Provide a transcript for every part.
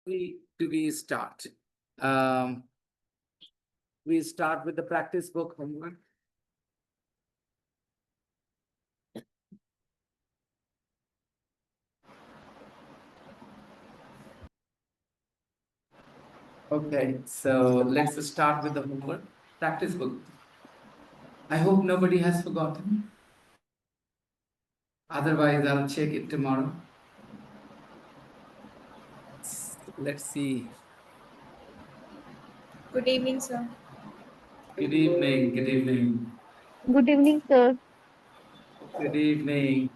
we start? Um, we start with the practice book homework. Okay, so let's start with the homework practice book. I hope nobody has forgotten. Otherwise, I'll check it tomorrow. Let's see. Good evening, sir. Good evening. Good evening. Good evening, sir. Good evening.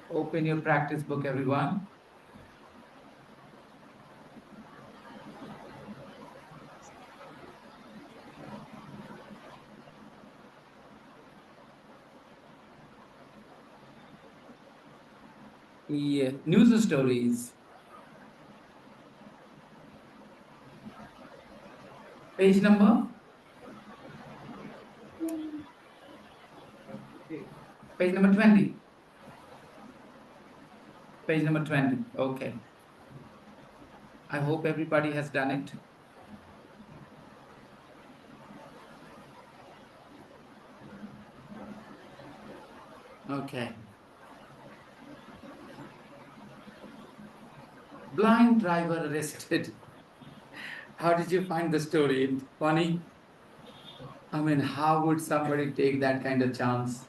Open your practice book, everyone. Yeah, news stories. Page number? Page number 20. Page number 20. Okay. I hope everybody has done it. Okay. Blind driver arrested. How did you find the story? Funny? I mean, how would somebody take that kind of chance?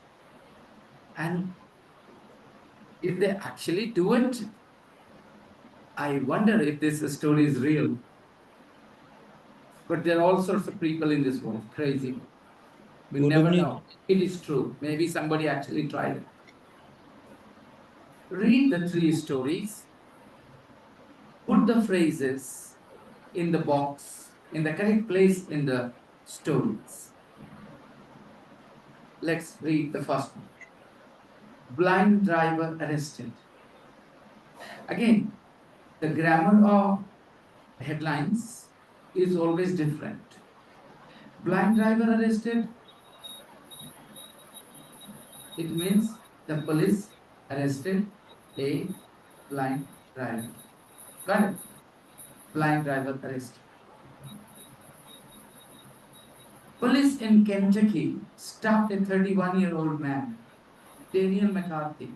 And if they actually do it, I wonder if this story is real. But there are all sorts of people in this world, crazy. We Good never evening. know. It is true. Maybe somebody actually tried it. Read the three stories, put the phrases in the box, in the correct place in the stories. Let's read the first one. Blind driver arrested. Again, the grammar of headlines is always different. Blind driver arrested, it means the police arrested a blind driver. Got it? Blind driver arrested. Police in Kentucky stopped a 31-year-old man, Daniel McCarthy.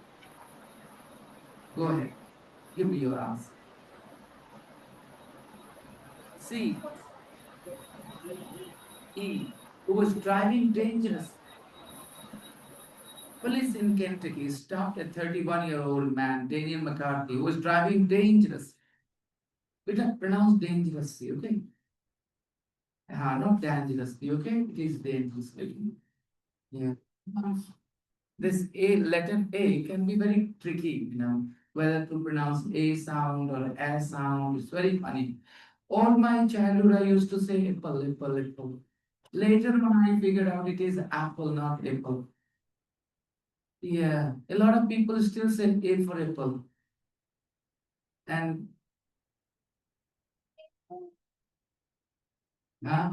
Go ahead. Give me your answer. C. E. Who was driving dangerous. Police in Kentucky stopped a 31-year-old man, Daniel McCarthy, who was driving dangerous. It is pronounced dangerously, okay? Not dangerously, okay? It is dangerously. Yeah. This A, letter A can be very tricky, whether to pronounce A sound or A sound. It's very funny. All my childhood, I used to say apple, apple, apple. Later on, I figured out it is apple, not apple. Yeah, a lot of people still say A for apple. And uh,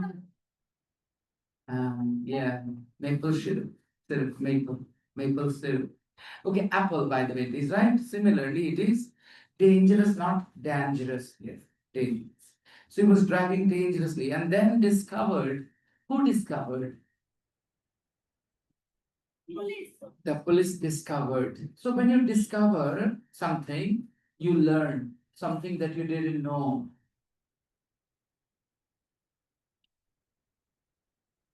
yeah, maple syrup, maple syrup. Okay, apple, by the way, it is right. Similarly, it is dangerous, not dangerous. Yes, dangerous. So he was driving dangerously and then discovered, who discovered? The police discovered. So when you discover something, you learn something that you didn't know.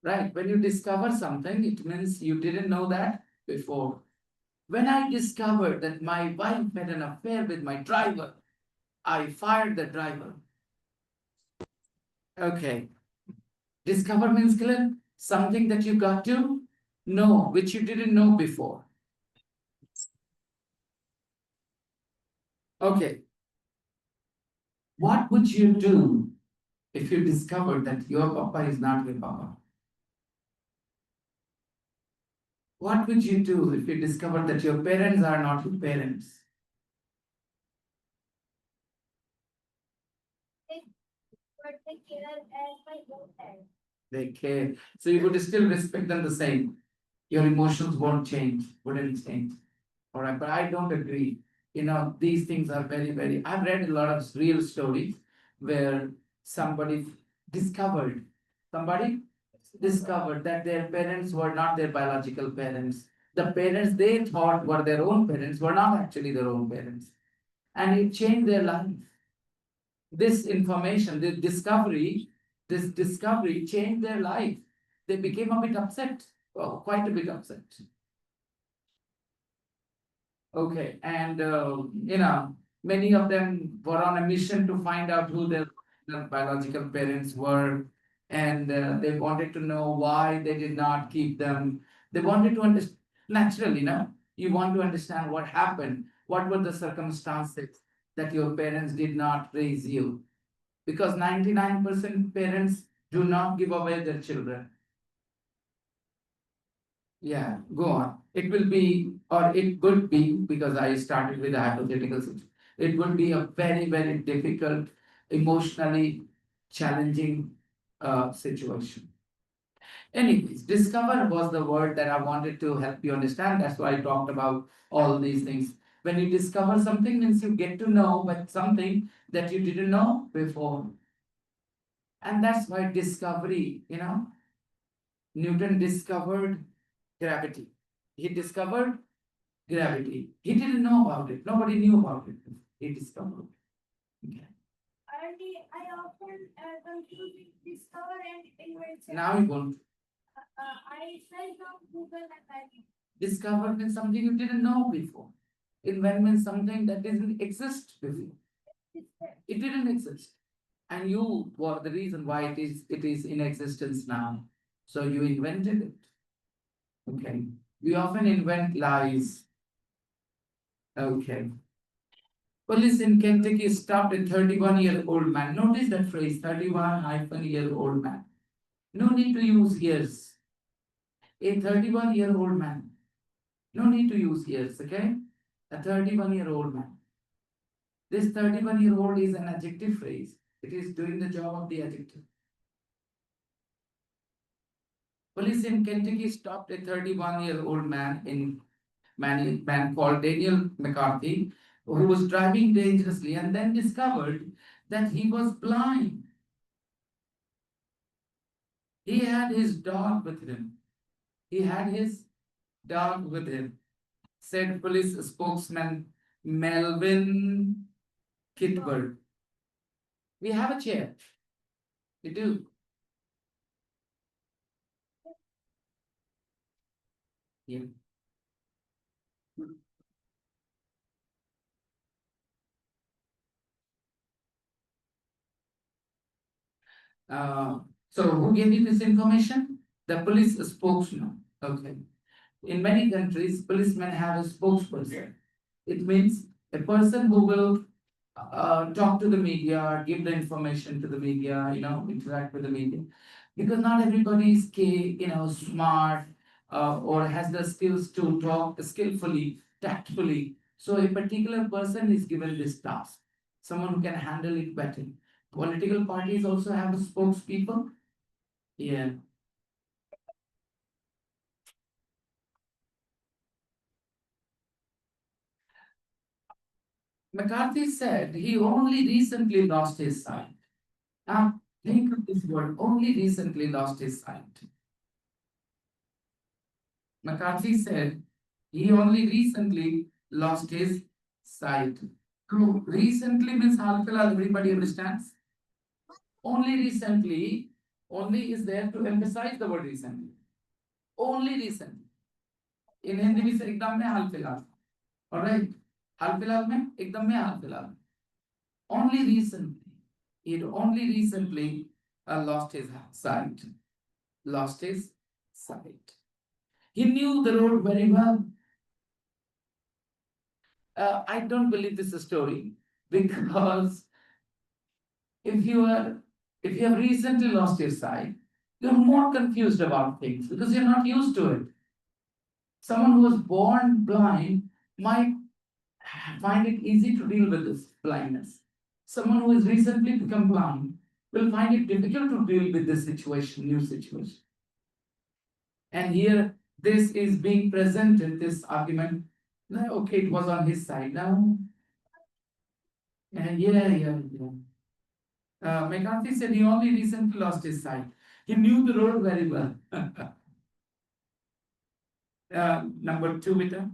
Right? When you discover something, it means you didn't know that before. When I discovered that my wife had an affair with my driver, I fired the driver. Okay. Discover means clear? Something that you got to know, which you didn't know before. Okay. What would you do if you discovered that your papa is not your papa? What would you do if you discovered that your parents are not your parents? But they care as my own child. They care. So you would still respect them the same. Your emotions won't change, wouldn't change. All right, but I don't agree. These things are very, very. I've read a lot of real stories where somebody discovered, somebody discovered that their parents were not their biological parents. The parents they thought were their own parents were not actually their own parents. And it changed their life. This information, this discovery changed their life. They became a bit upset, quite a bit upset. Okay, and many of them were on a mission to find out who their biological parents were, and they wanted to know why they did not keep them. They wanted to understand, naturally, you want to understand what happened, what were the circumstances that your parents did not raise you. Because 99% parents do not give away their children. Yeah, go on. It will be, or it could be, because I started with a hypothetical situation. It would be a very, very difficult, emotionally challenging situation. Anyways, discover was the word that I wanted to help you understand. That's why I talked about all these things. When you discover something, means you get to know but something that you didn't know before. And that's why discovery, Newton discovered gravity. He discovered gravity. He didn't know about it. Nobody knew about it. He discovered. Okay. I often confuse discover and invention. Now you won't. I searched on Google and I Discover means something you didn't know before. Invent means something that didn't exist before. It didn't exist. And you were the reason why it is in existence now. So you invented it. Okay. We often invent lies. Okay. Police in Kentucky stopped a 31-year-old man. Notice that phrase, 31-year-old man. No need to use years. A 31-year-old man. No need to use years, okay? A 31-year-old man. This 31-year-old is an adjective phrase. It is doing the job of the adjective. Police in Kentucky stopped a 31-year-old man called Daniel McCarthy, who was driving dangerously and then discovered that he was blind. He had his dog with him. He had his dog with him, said police spokesman Melvin Kitbird. We have a chair. We do. Yeah. So who gave you this information? The police spokesman. Okay. In many countries, policemen have a spokesperson. It means a person who will talk to the media, give the information to the media, interact with the media. Because not everybody is smart or has the skills to talk skillfully, tactfully. So a particular person is given this task, someone who can handle it better. Political parties also have spokespeople. Yeah. McCarthy said he only recently lost his sight. Now, think of this word, only recently lost his sight. McCarthy said he only recently lost his sight. So recently means halfilal, everybody understands? Only recently, only is there to emphasize the word recently. Only recently. In Hindi भी से एकदम में हाल फिलहाल. Alright. हाल फिलहाल में एकदम में हाल फिलहाल. Only recently. He only recently lost his sight. Lost his sight. He knew the road very well. I don't believe this story because if you have recently lost your sight, you're more confused about things because you're not used to it. Someone who was born blind might find it easy to deal with this blindness. Someone who has recently become blind will find it difficult to deal with this situation, new situation. And here, this is being presented, this argument No, okay, it was on his side now. Yeah. McCarthy said he only recently lost his sight. He knew the road very well. Number two, Vita,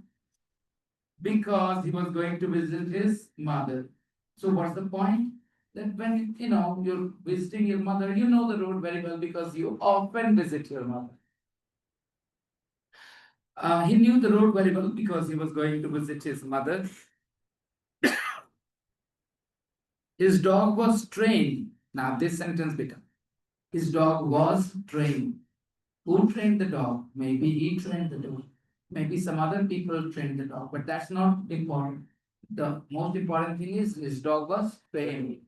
because he was going to visit his mother. So what's the point? That when you're visiting your mother, you know the road very well because you often visit your mother. He knew the road very well because he was going to visit his mother. His dog was trained. Now this sentence become. His dog was trained. Who trained the dog? Maybe he trained the dog. Maybe some other people trained the dog, but that's not important. The most important thing is his dog was trained.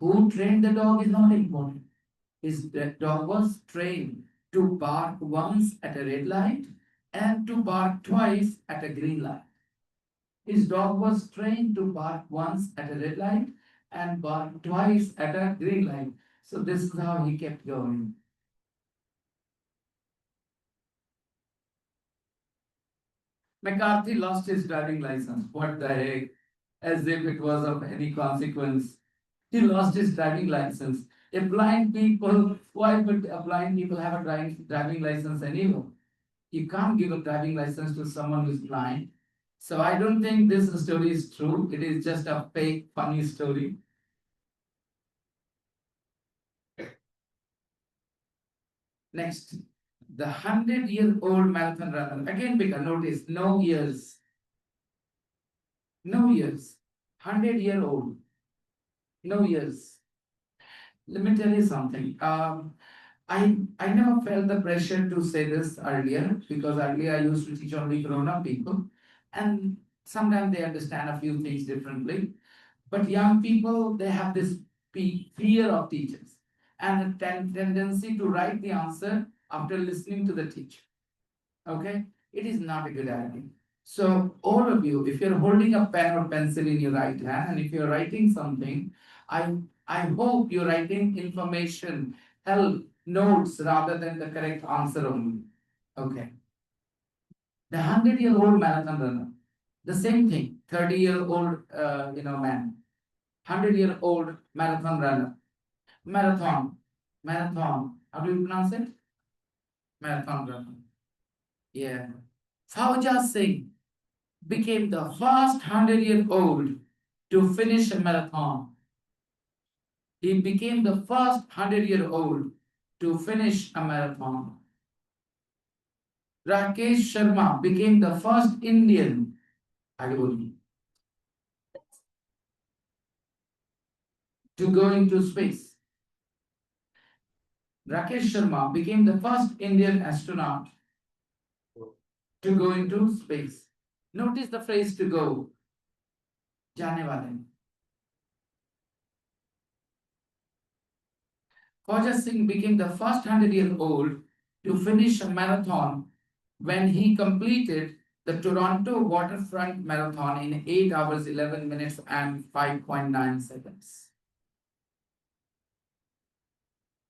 Who trained the dog is not important. Dog was trained to bark once at a red light and to bark twice at a green light. His dog was trained to bark once at a red light and bark twice at a green light. So this is how he kept going. McCarthy lost his driving license. What the heck? As if it was of any consequence. He lost his driving license. A blind people, why would a blind people have a driving license anymore? You can't give a driving license to someone who's blind. So I don't think this story is true. It is just a fake, funny story. Next, the 100-year-old marathon runner. Again, because notice, no years. No years. 100-year-old. No years. Let me tell you something. I never felt the pressure to say this earlier because earlier I used to teach only grown-up people, and sometimes they understand a few things differently. But young people, they have this fear of teachers and a tendency to write the answer after listening to the teacher. Okay, it is not a good idea. So all of you, if you're holding a pen or pencil in your right hand, and if you're writing something, I I hope you're writing information, help, notes rather than the correct answer only. Okay. The 100-year-old marathon runner, the same thing. 30-year-old, man, 100-year-old marathon runner, marathon. How do you pronounce it? Marathon runner. Yeah. Fauja Singh became the first 100-year-old to finish a marathon. He became the first 100-year-old to finish a marathon. Rakesh Sharma became the first Indian to go into space. Rakesh Sharma became the first Indian astronaut to go into space. Notice the phrase to go. जाने वाले. Fauja Singh became the first 100-year-old to finish a marathon when he completed the Toronto Waterfront Marathon in 8 hours, 11 minutes, and 5.9 seconds.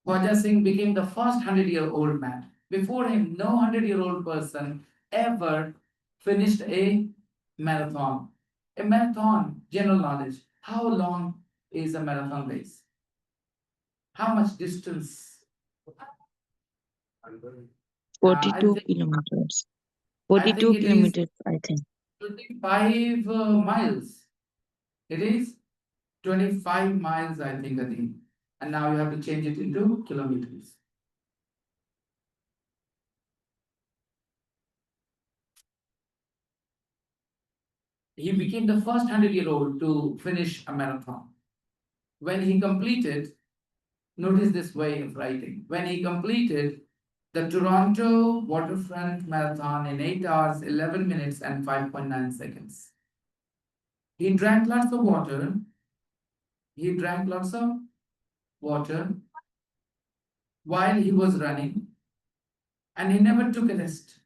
Fauja Singh became the first 100-year-old man. Before him, no 100-year-old person ever finished a marathon. A marathon, general knowledge. How long is a marathon race? How much distance? I 42 think kilometers. I think 42 it is kilometers, I think. 25 miles. It is 25 miles, I think, Adi. And now you have to change it into kilometers. He became the first 100-year-old to finish a marathon. When he completed, notice this way of writing, when he completed the Toronto Waterfront Marathon in 8 hours, 11 minutes, and 5.9 seconds. He drank lots of water. He drank lots of water while he was running, and he never took a rest.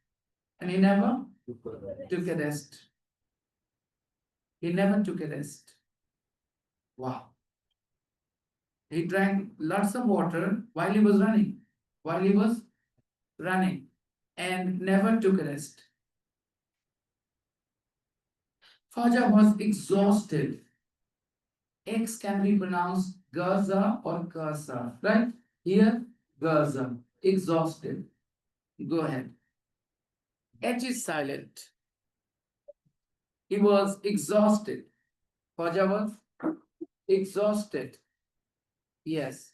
And he never took a rest. He never took a rest. Wow. He drank lots of water while he was running. While he was running and never took a rest. Faja was exhausted. X can be pronounced Gaza or Gaza, right? Here, Gaza, exhausted. Go ahead. H is silent. He was exhausted. Faja was exhausted. Yes.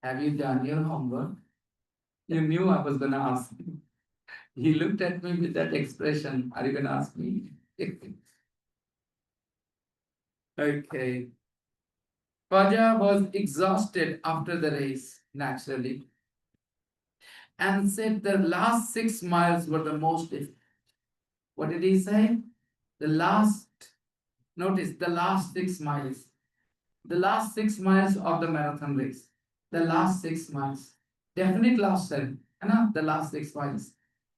Have you done your homework? You knew I was going to ask you. He looked at me with that expression. Are you going to ask me? Okay. Faja was exhausted after the race, naturally, and said the last 6 miles were the most. What did he say? The last, notice the last 6 miles. The last 6 miles of the marathon race. The last 6 miles. Definite last 10. The last 6 miles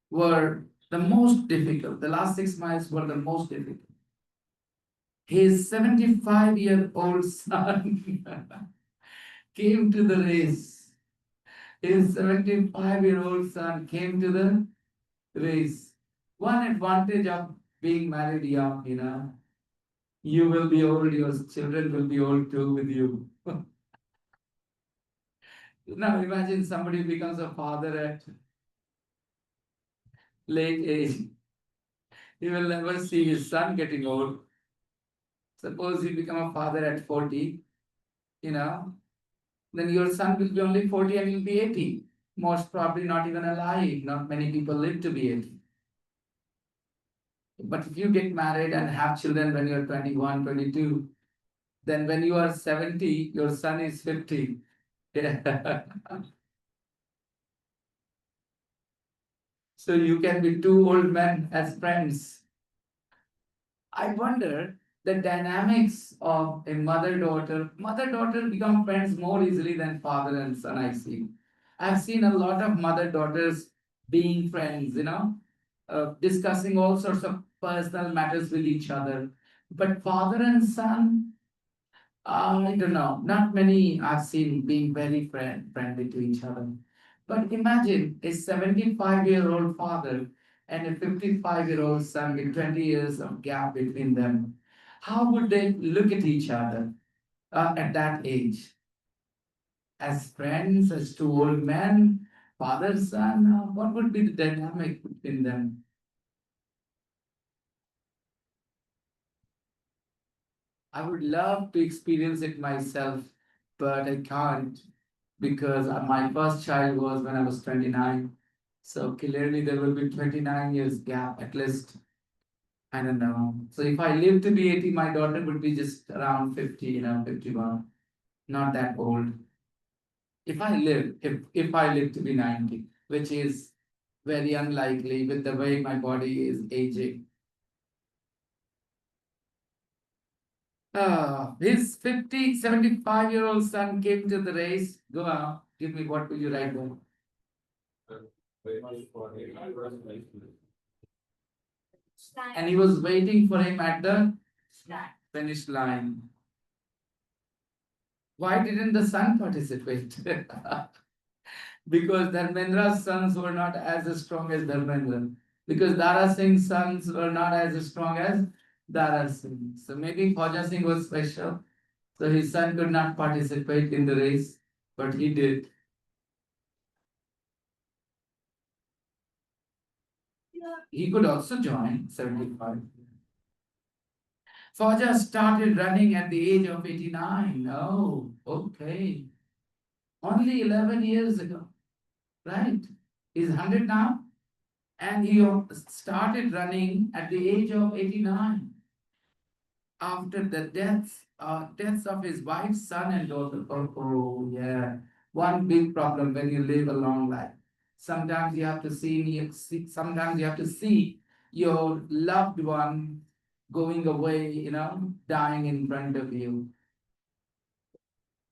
were the most difficult. The last 6 miles were the most difficult. His 75-year-old son came to the race. His 75-year-old son came to the race. One advantage of being married young, you will be old, your children will be old too with you. Now imagine somebody becomes a father at late age. He will never see his son getting old. Suppose you become a father at 40, you know, then your son will be only 40 and you'll be 80. Most probably not even alive. Not many people live to be 80. But if you get married and have children when you're 21, 22, then when you are 70, your son is 50. Yeah. So you can be two old men as friends. I wonder the dynamics of a mother-daughter. Mother-daughter become friends more easily than father and son, I see. I've seen a lot of mother-daughters being friends, discussing all sorts of personal matters with each other. But father and son, I don't know. Not many I've seen being very friendly to each other. But imagine a 75-year-old father and a 55-year-old son with 20 years of gap between them. How would they look at each other at that age? As friends, as two old men, father, son? What would be the dynamic between them? I would love to experience it myself, but I can't because my first child was when I was 29. So clearly there will be 29 years gap at least. I don't know. So if I live to be 80, my daughter would be just around 50, 51. Not that old. If I live to be 90, which is very unlikely with the way my body is aging. His 75-year-old son came to the race. Go on, give me what will you write down? And he was waiting for him at the finish line. Why didn't the son participate? Because Dharmendra's sons were not as strong as Dharmendra. Because Dara Singh's sons were not as strong as Dara Singh. So maybe Khwaja Singh was special. So his son could not participate in the race, but he did. He could also join 75. Khwaja started running at the age of 89. Oh, okay. Only 11 years ago, right? He's 100 now. And he started running at the age of 89 after the deaths of his wife, son, and daughter. Oh, yeah. One big problem when you live a long life. Sometimes you have to sometimes you have to see your loved one going away, dying in front of you.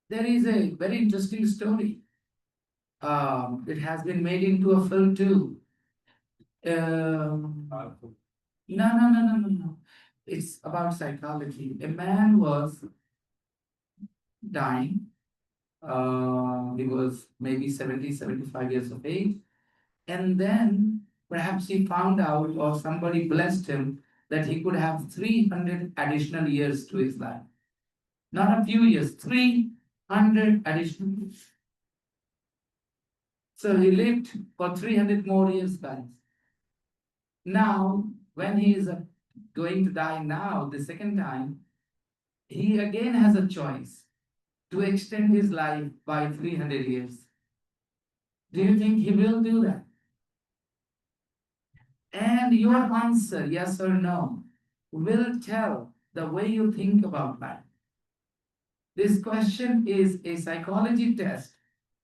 There is a very interesting story. It has been made into a film too. No, no, no, no, no, no. It's about psychology. A man was dying. He was maybe 70, 75 years of age. And then perhaps he found out, or somebody blessed him, that he could have 300 additional years to his life. Not a few years, 300 additional years. So he lived for 300 more years, guys. Now, when he is going to die now, the second time, he again has a choice to extend his life by 300 years. Do you think he will do that? And your answer, yes or no, will tell the way you think about life. This question is a psychology test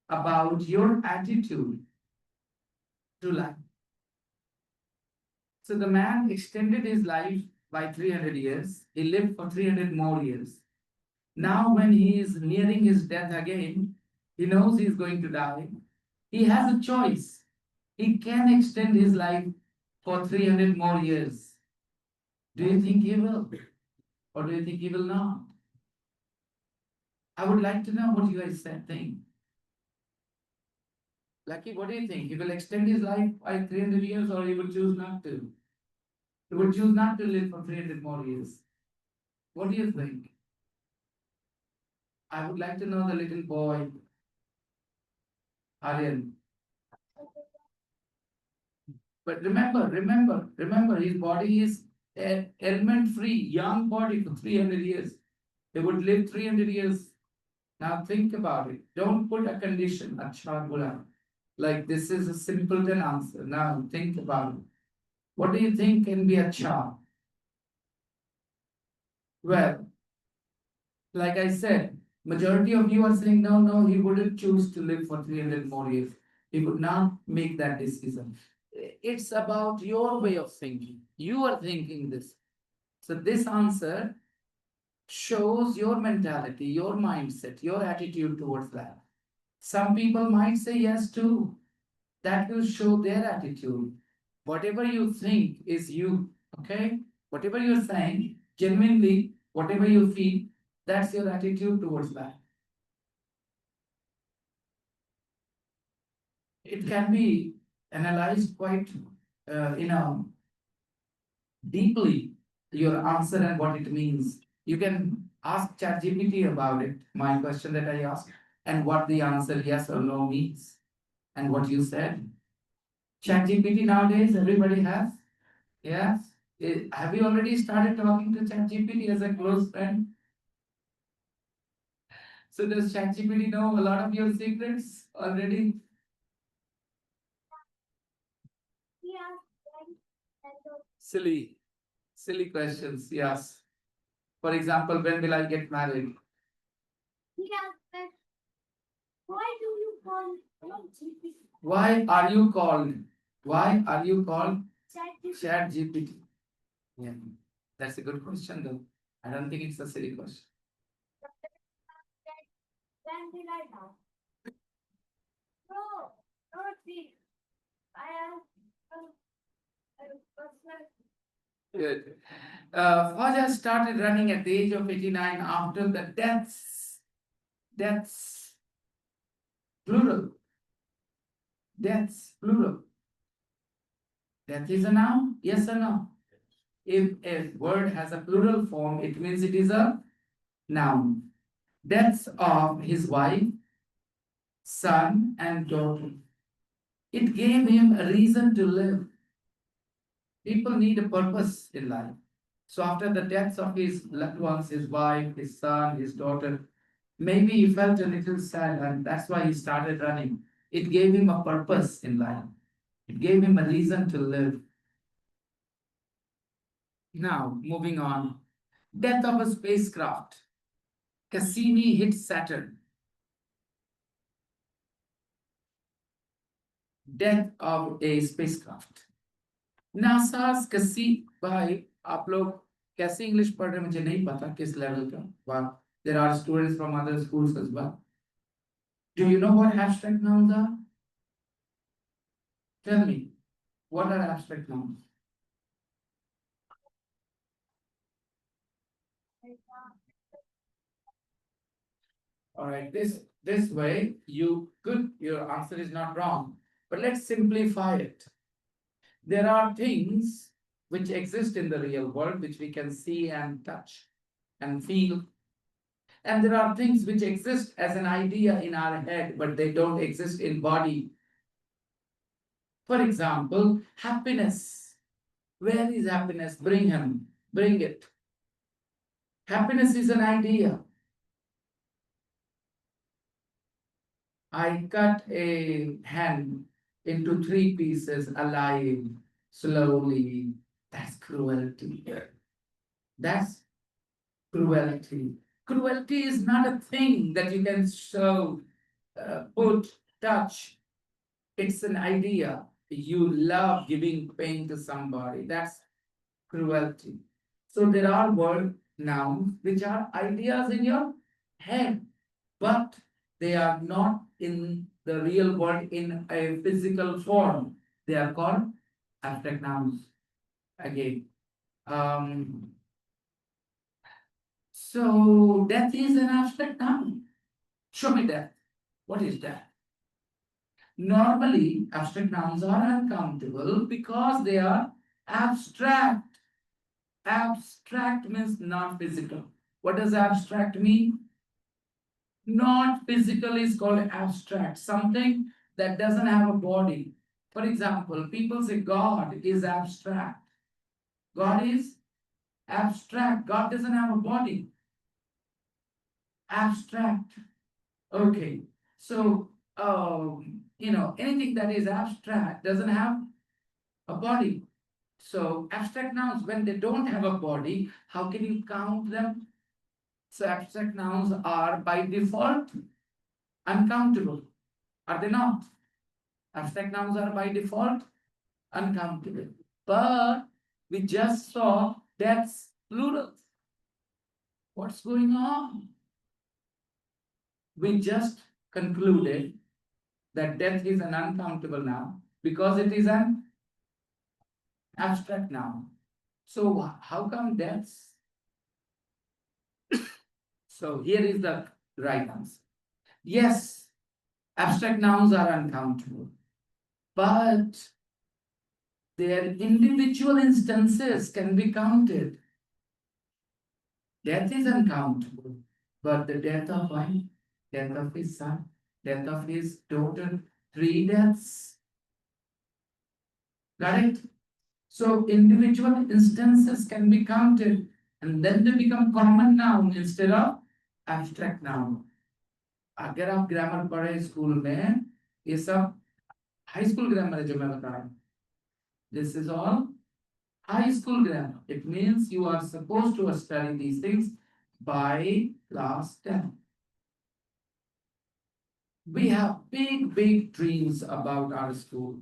about your attitude to life. So the man extended his life by 300 years. He lived for 300 more years. Now, when he is nearing his death again, he knows he is going to die. He has a choice. He can extend his life for 300 more years. Do you think he will? Or do you think he will not? I would like to know what you guys think. Lucky, what do you think? He will extend his life by 300 years or he will choose not to? He will choose not to live for 300 more years. What do you think? I would like to know the little boy, Aryan. But remember, his body is ailment free, young body for 300 years. He would live 300 years. Now think about it. Don't put a condition, acha bula. Like this is a simpleton answer. Now think about it. What do you think can be acha? Well, like I said, majority of you are saying no, he wouldn't choose to live for 300 more years. He would not make that decision. It's about your way of thinking. You are thinking this. So this answer shows your mentality, your mindset, your attitude towards that. Some people might say yes too. That will show their attitude. Whatever you think is you, okay? Whatever you're saying, genuinely, whatever you feel, that's your attitude towards that. It can be analyzed quite, deeply, your answer and what it means. You can ask ChatGPT about it, my question that I asked, and what the answer yes or no means, and what you said. ChatGPT nowadays, everybody has. Yes. Have you already started talking to ChatGPT as a close friend? So does ChatGPT know a lot of your secrets already? He asked when and Silly questions. Yes. For example, when will I get married? he asked that why do you call GPT Why are you called? Why are you called ChatGPT? ChatGPT? Yeah, that's a good question though. I don't think it's a silly question. When will I die? No, not this. I asked personal. Good. Faja started running at the age of 89 after the deaths. Deaths, plural. Deaths, plural. Death is a noun? Yes or no? If a word has a plural form, it means it is a noun. Deaths of his wife, son, and daughter. It gave him a reason to live. People need a purpose in life. So after the deaths of his loved ones, his wife, his son, his daughter, maybe he felt a little sad and that's why he started running. It gave him a purpose in life. It gave him a reason to live. Now, moving on. Death of a spacecraft. Cassini hit Saturn. Death of a spacecraft. NASA's Cassini भाई आप लोग कैसे English पढ़ रहे हैं मुझे नहीं पता किस लेवल का but there are students from other schools as well. Do you know what abstract nouns are? Tell me, what are abstract nouns? All right, this way you could your answer is not wrong, but let's simplify it. There are things which exist in the real world, which we can see and touch and feel. And there are things which exist as an idea in our head, but they don't exist in body. For example, happiness. Where is happiness? Bring him, bring it. Happiness is an idea. I cut a hen into three pieces alive, slowly. That's cruelty. That's cruelty. Cruelty is not a thing that you can show, put, touch. It's an idea. You love giving pain to somebody. That's cruelty. So there are word nouns which are ideas in your head, but they are not in the real world in a physical form. They are called abstract nouns. Again. Um, so death is an abstract noun. Show me death. What is death? Normally, abstract nouns are uncountable because they are abstract. Abstract means non physical. What does abstract mean? Non physical is called abstract, something that doesn't have a body. For example, people say God is abstract. God is abstract. God doesn't have a body. Abstract. Okay. So, anything that is abstract doesn't have a body. So, abstract nouns, when they don't have a body, how can you count them? So, abstract nouns are by default uncountable. Are they not? Abstract nouns are by default uncountable. But we just saw that's plural. What's going on? We just concluded that death is an uncountable noun because it is an abstract noun. So how come deaths? So here is the right answer. Yes, abstract nouns are uncountable, but their individual instances can be counted. Death is uncountable, but the death of one, death of his son, death of his daughter, three deaths. Got it? So individual instances can be counted and then they become common noun instead of abstract noun. अगर आप grammar पढ़े school में ये सब high school grammar है जो मैं बता रहा हूँ. This is all high school grammar. It means you are supposed to study these things by class 10. We have big dreams about our school.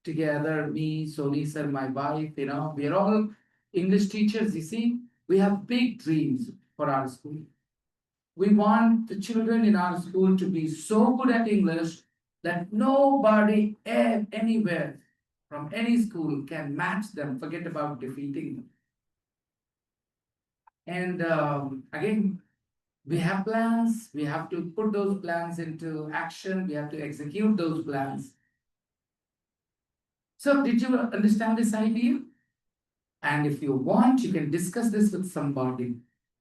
Together, me, Soni sir, my wife, we are all English teachers, you see. We have big dreams for our school. We want the children in our school to be so good at English that nobody anywhere from any school can match them. Forget about defeating them. And again, we have plans. We have to put those plans into action. We have to execute those plans. So, did you understand this idea? And if you want, you can discuss this with somebody.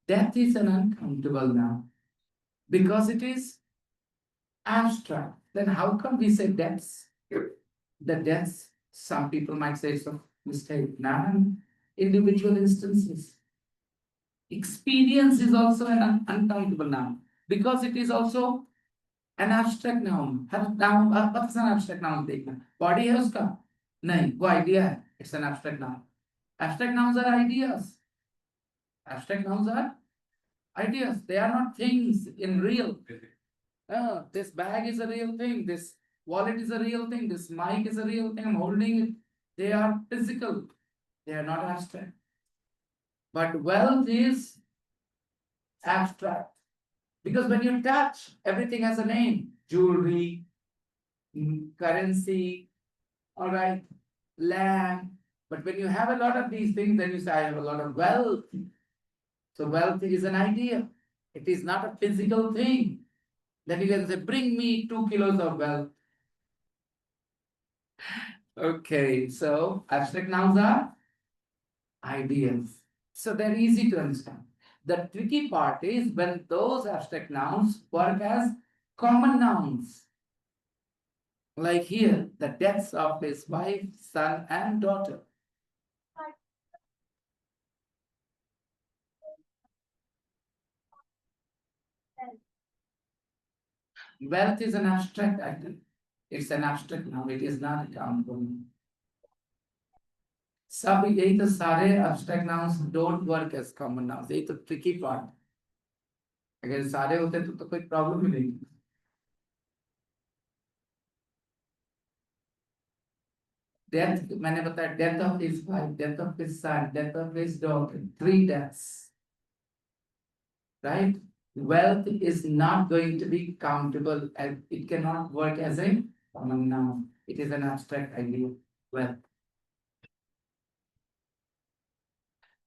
Death is an uncountable noun because it is abstract. Then how come we say deaths? The deaths, some people might say it's a mistake. None. Individual instances. Experience is also an uncountable noun because it is also an abstract noun. Her noun what is an abstract noun देखना. Body है उसका? नहीं, वो idea है. It's an abstract noun. Abstract nouns are ideas. Abstract nouns are ideas. They are not things in real. This bag is a real thing. This wallet is a real thing. This mic is a real thing. I'm holding it. They are physical. They are not abstract. But wealth is abstract. Because when you touch, everything has a name. Jewelry, currency, all right, land. But when you have a lot of these things, then you say, I have a lot of wealth. So wealth is an idea. It is not a physical thing. Then you can say, bring me 2 kilos of wealth. Okay, so abstract nouns are ideas. So they're easy to understand. The tricky part is when those abstract nouns work as common nouns. Like here, the deaths of his wife, son, and daughter. Wealth is an abstract item. It's an abstract noun. It is not a countable. सब यही तो सारे abstract nouns don't work as common nouns. यही तो tricky part. अगर सारे होते तो कोई problem ही नहीं. Death मैंने बताया death of his wife, death of his son, death of his daughter. 3 deaths. Right? Wealth is not going to be countable and it cannot work as a common noun. It is an abstract idea. Wealth.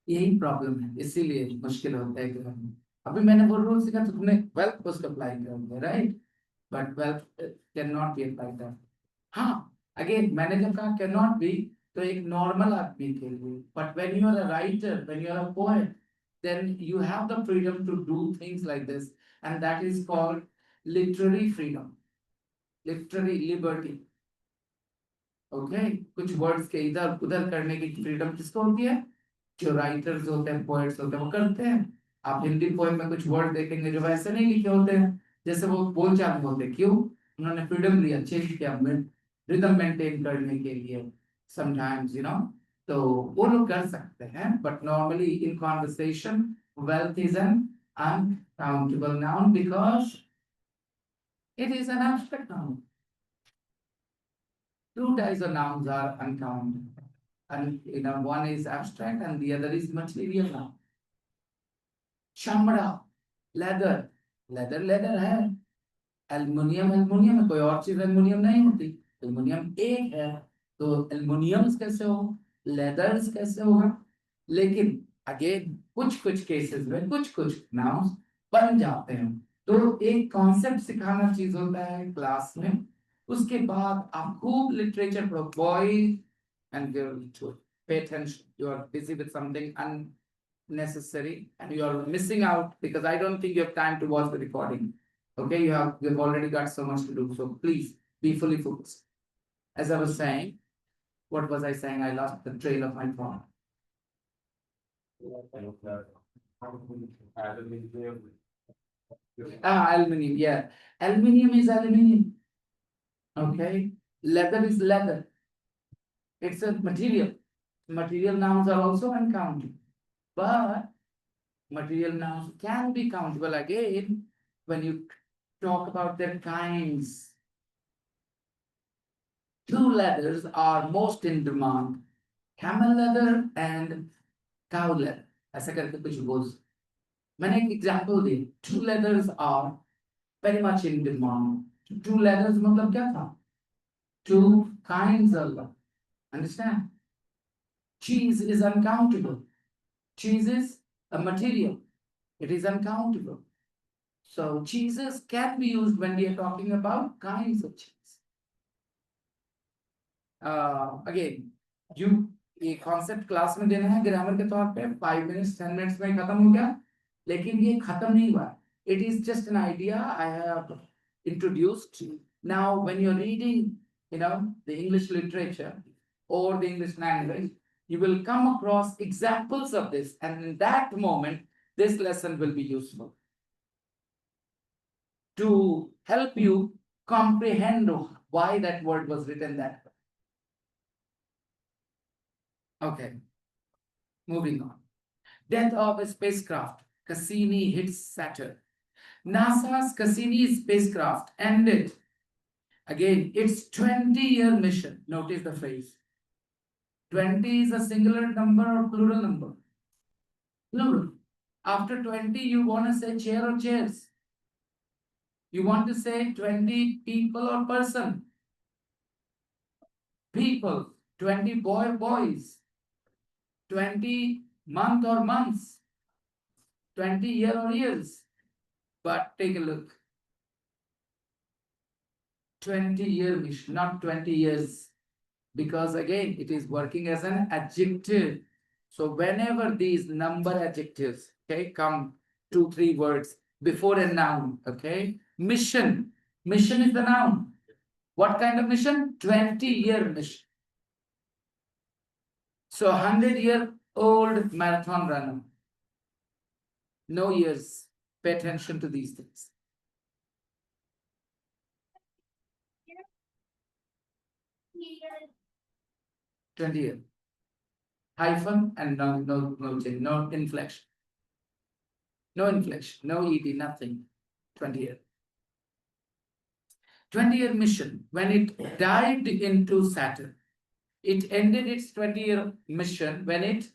यही problem है इसीलिए मुश्किल होता है कि अभी मैंने वो रूल सीखा तो तुमने वेल्थ को अप्लाई करोगे right but wealth can not be apply that हाँ अगेन मैंने जब कहा कैन नॉट बी तो एक नॉर्मल आदमी के लिए but when you are a writer when you are a poet then you have the freedom to do things like this and that is called literary freedom literary liberty okay कुछ words के इधर उधर करने की freedom किसको होती है जो राइटर्स होते हैं पोएट्स होते हैं वो करते हैं आप हिंदी पोएम में कुछ वर्ड देखेंगे जो वैसे नहीं लिखे होते हैं जैसे वो बोलचाल में होते हैं क्यों उन्होंने फ्रीडम लिया चेंज किया रिदम मेंटेन करने के लिए समटाइम्स यू नो तो वो लोग कर सकते हैं but normally in conversation wealth is an uncountable noun because it is an abstract noun two types of nouns are uncountable and you know one is abstract and the other is material noun चमड़ा leather leather leather है aluminium aluminium है कोई और चीज aluminium नहीं होती aluminium एक है तो एल्युमिनियम्स कैसे हो लेदर्स कैसे होगा लेकिन अगेन कुछ केसेस में कुछ नाउन्स बन जाते हैं तो एक कॉन्सेप्ट सिखाना चीज होता है क्लास में उसके बाद आप खूब लिटरेचर पढ़ो boys and girls pay attention you are busy with something necessary and you are missing out because I don't think you have time to watch the recording. Okay, you've already got so much to do. So please be fully focused. As I was saying, what was I saying? I lost the trail of my thought. Aluminium. Yeah, aluminium is aluminium. Okay, leather is leather. It's a material. Material nouns are also uncountable. But material nouns can be countable again when you talk about their kinds. Two leathers are most in demand, camel leather and cow leather. ऐसा करके कुछ बोल मैंने एक example the two leathers are very much in demand. Two leathers मतलब क्या था two kinds of understand cheese is uncountable. Cheese is a material. It is uncountable. So cheeses can be used when we are talking about kinds of cheese. Again, you ये concept class में देना है grammar के तौर पे 5 minutes 10 minutes में खत्म हो गया लेकिन ये खत्म नहीं हुआ it is just an idea I have introduced now when you're reading you know the English literature or the English language you will come across examples of this and in that moment this lesson will be useful to help you comprehend why that word was written that way. Okay, moving on. Death of a spacecraft. Cassini hits Saturn. NASA's Cassini spacecraft ended. Again, its 20-year mission. Notice the phrase. 20 is a singular number or plural number? Plural. After 20, you want to say chair or chairs. You want to say 20 people or person. People. 20 boys. 20 month or months. 20 year or years. But take a look. 20-year mission, not 20 years. because again it is working as an adjective. So whenever these number adjectives, okay, come 2, 3 words before a noun, okay, mission, mission is the noun. What kind of mission? 20-year mission. So 100-year-old marathon runner. No years. Pay attention to these things. Here. 20-year. Hyphen and no inflection. No inflection, no ed, nothing. 20-year. 20-year mission. When it dived into Saturn, it ended its 20-year mission when it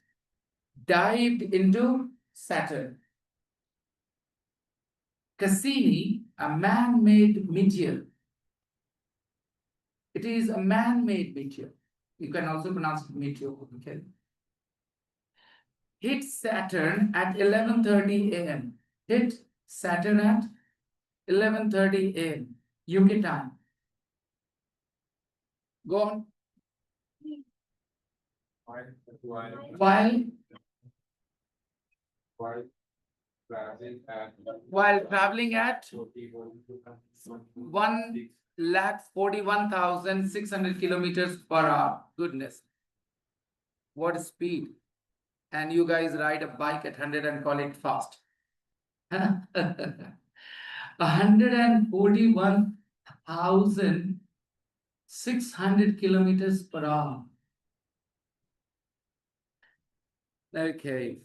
dived into Saturn. Cassini, a man-made meteor. It is a man-made meteor. You can also pronounce it meteor, okay? Hit Saturn at 11:30 a.m. Hit Saturn at 11:30 a.m. UK time. Go on. While traveling at 1,41,600 kilometers per hour. Goodness. What speed. And you guys ride a bike at 100 and call it fast. 141,600 kilometers per hour. Okay.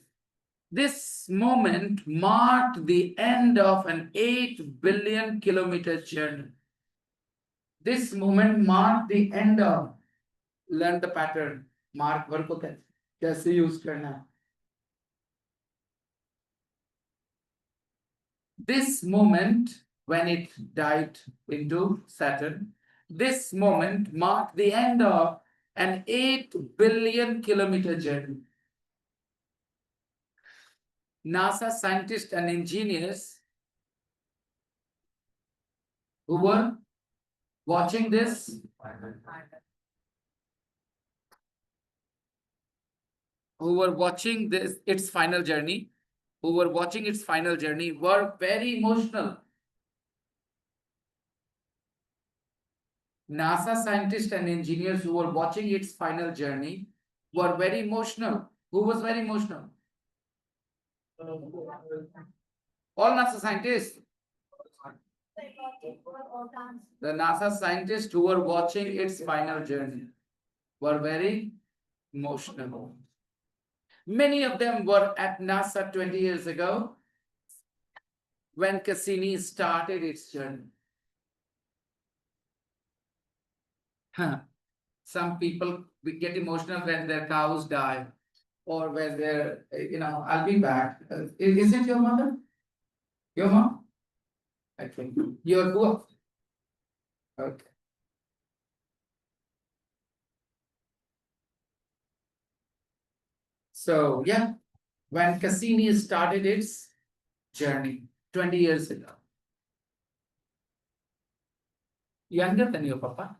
This moment marked the end of an 8 billion kilometer journey. This moment marked the end of. Learn the pattern. Mark verb को कैसे use करना है. This moment, when it dived into Saturn, this moment marked the end of an 8 billion kilometer journey. NASA scientists and engineers who were watching this its final journey, were very emotional. NASA scientists and engineers who were watching its final journey were very emotional. Who was very emotional? All NASA scientists. The NASA scientists who were watching its final journey were very emotional. Many of them were at NASA 20 years ago when Cassini started its journey. Some people get emotional when their cows die or when they're, I'll be back. Is it your mother? Your mom? I think. Your who? Okay. So, yeah, when Cassini started its journey 20 years ago, younger than your papa.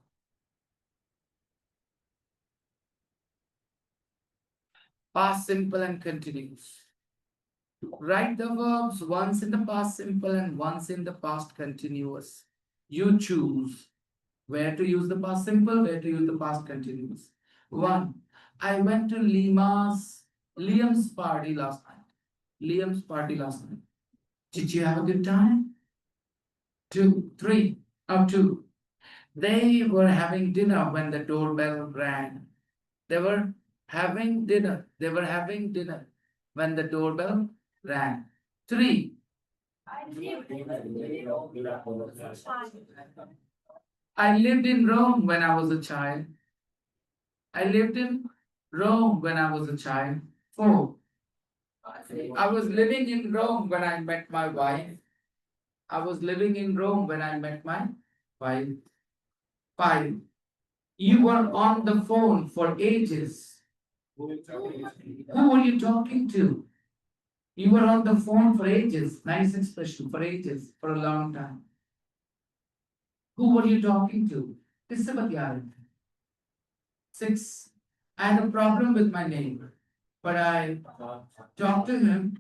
Past simple and continuous. Write the verbs once in the past simple and once in the past continuous. You choose where to use the past simple, where to use the past continuous. 1. I went to Liam's party last night. Liam's party last night. Did you have a good time? 2. 3. 2. They were having dinner when the doorbell rang. They were having dinner. When the doorbell rang. 3. I lived in Rome when I was a child. I lived in Rome when I was a child. 4. I was living in Rome when I met my wife. I was living in Rome when I met my wife. 5. You were on the phone for ages. Who were you talking to? You were on the phone for ages. Nice expression, for ages, for a long time. Who were you talking to? किससे बतिया रहे थे? 6. I had a problem with my neighbor, but I talked to him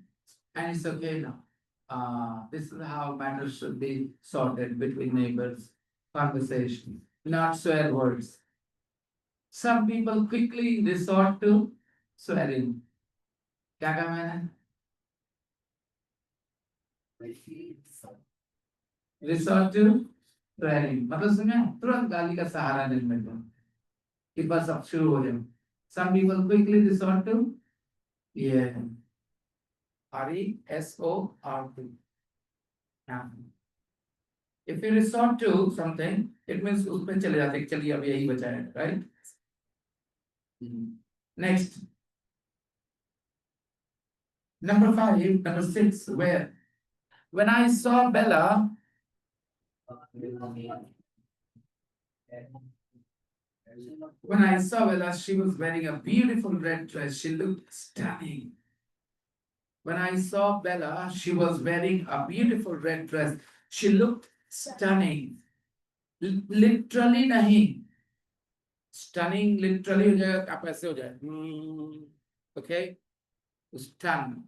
and it's okay now. This is how matters should be sorted between neighbors, conversation, not swear words. Some people quickly resort to swearing. क्या कहा मैंने? Resort to swearing. मतलब सुनिए तुरंत गाली का सहारा लेने को कि बस अब शुरू हो जाए. Some people quickly resort to yeah. RESORT. If you resort to something, it means उसमें चले जाते चलिए अब यही बचा है, right? Next. Number 5, number 6, where when I saw Bella, she was wearing a beautiful red dress. She looked stunning. When I saw Bella, she was wearing a beautiful red dress. She looked stunning. Literally नहीं. Stunning literally हो जाएगा आप ऐसे हो जाए. Okay? Stun.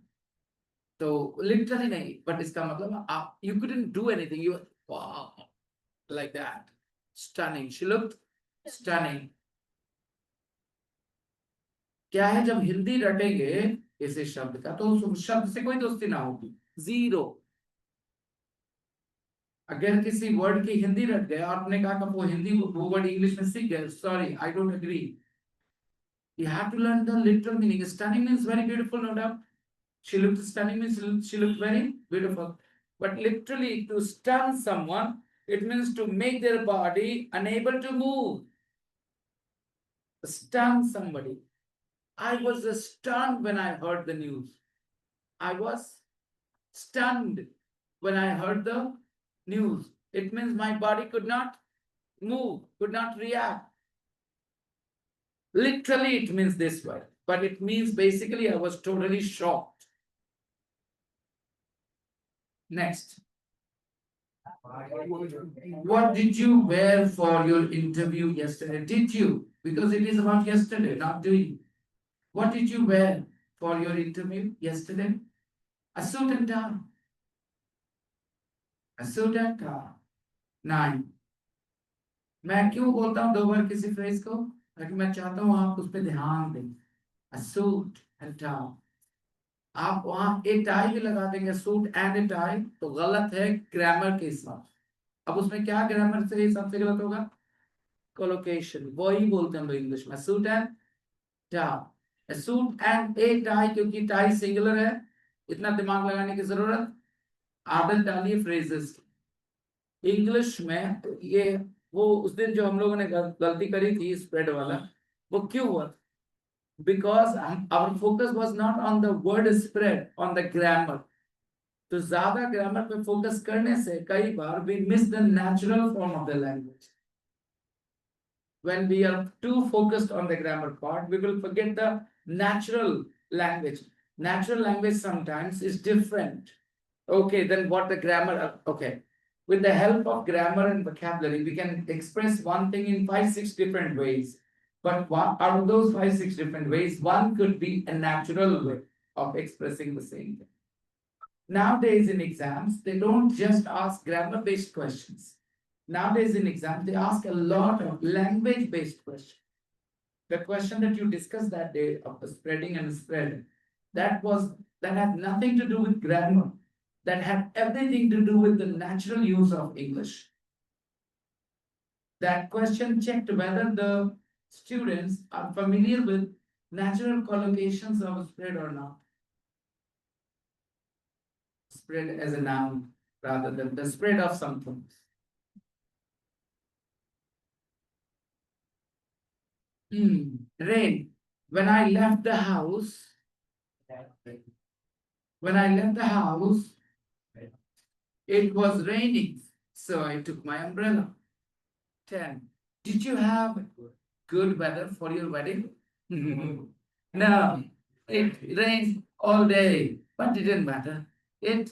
तो literally नहीं, but इसका मतलब आप you couldn't do anything. You wow like that. Stunning. She looked stunning. क्या है जब हिंदी रटेंगे इसे शब्द का तो उस शब्द से कोई दोस्ती ना होगी. जीरो. अगर किसी वर्ड की हिंदी रट गया और आपने कहा कि वो हिंदी वो वर्ड इंग्लिश में सीख गए, sorry I don't agree. You have to learn the literal meaning. Stunning means very beautiful, no doubt. She looked stunning means she looked very beautiful. But literally to stun someone, it means to make their body unable to move. Stun somebody. I was stunned when I heard the news. I was stunned when I heard the news. It means my body could not move, could not react. Literally, it means this way, but it means basically I was totally shocked. Next. What did you wear for your interview yesterday? Did you? Because it is about yesterday, not doing. What did you wear for your interview yesterday? A suit and tie. A suit and tie. 9. मैं क्यों बोलता हूँ 2 बार किसी phrase को? ताकि मैं चाहता हूँ आप उस पर ध्यान दें. A suit and tie. आप वहां ए टाई भी लगा देंगे, सूट एंड ए टाई, तो गलत है ग्रामर के हिसाब. अब उसमें क्या ग्रामर से हिसाब से गलत होगा? कोलोकेशन. वही बोलते हैं हम लोग इंग्लिश में, suit and tie. Suit and A tie, क्योंकि टाई सिंगुलर है, इतना दिमाग लगाने की जरूरत. आदत डालिए फ्रेजेस. इंग्लिश में ये वो उस दिन जो हम लोगों ने गलती करी थी स्प्रेड वाला, वो क्यों हुआ? Because our focus was not on the word spread, on the grammar. तो ज्यादा ग्रामर पे फोकस करने से कई बार we miss the natural form of the language. When we are too focused on the grammar part, we will forget the natural language. Natural language sometimes is different. Okay, then what the grammar? Okay, with the help of grammar and vocabulary, we can express one thing in 5-6 different ways. But out of those 5-6 different ways, one could be a natural way of expressing the same thing. Nowadays in exams, they don't just ask grammar-based questions. Nowadays in exams, they ask a lot of language-based questions. The question that you discussed that day of the spreading and spread, that had nothing to do with grammar. That had everything to do with the natural use of English. That question checked whether the students are familiar with natural collocations of spread or not. Spread as a noun rather than the spread of something. Rain. When I left the house, it was raining, so I took my umbrella. 10. Did you have good weather for your wedding? No, it rained all day, but it didn't matter. It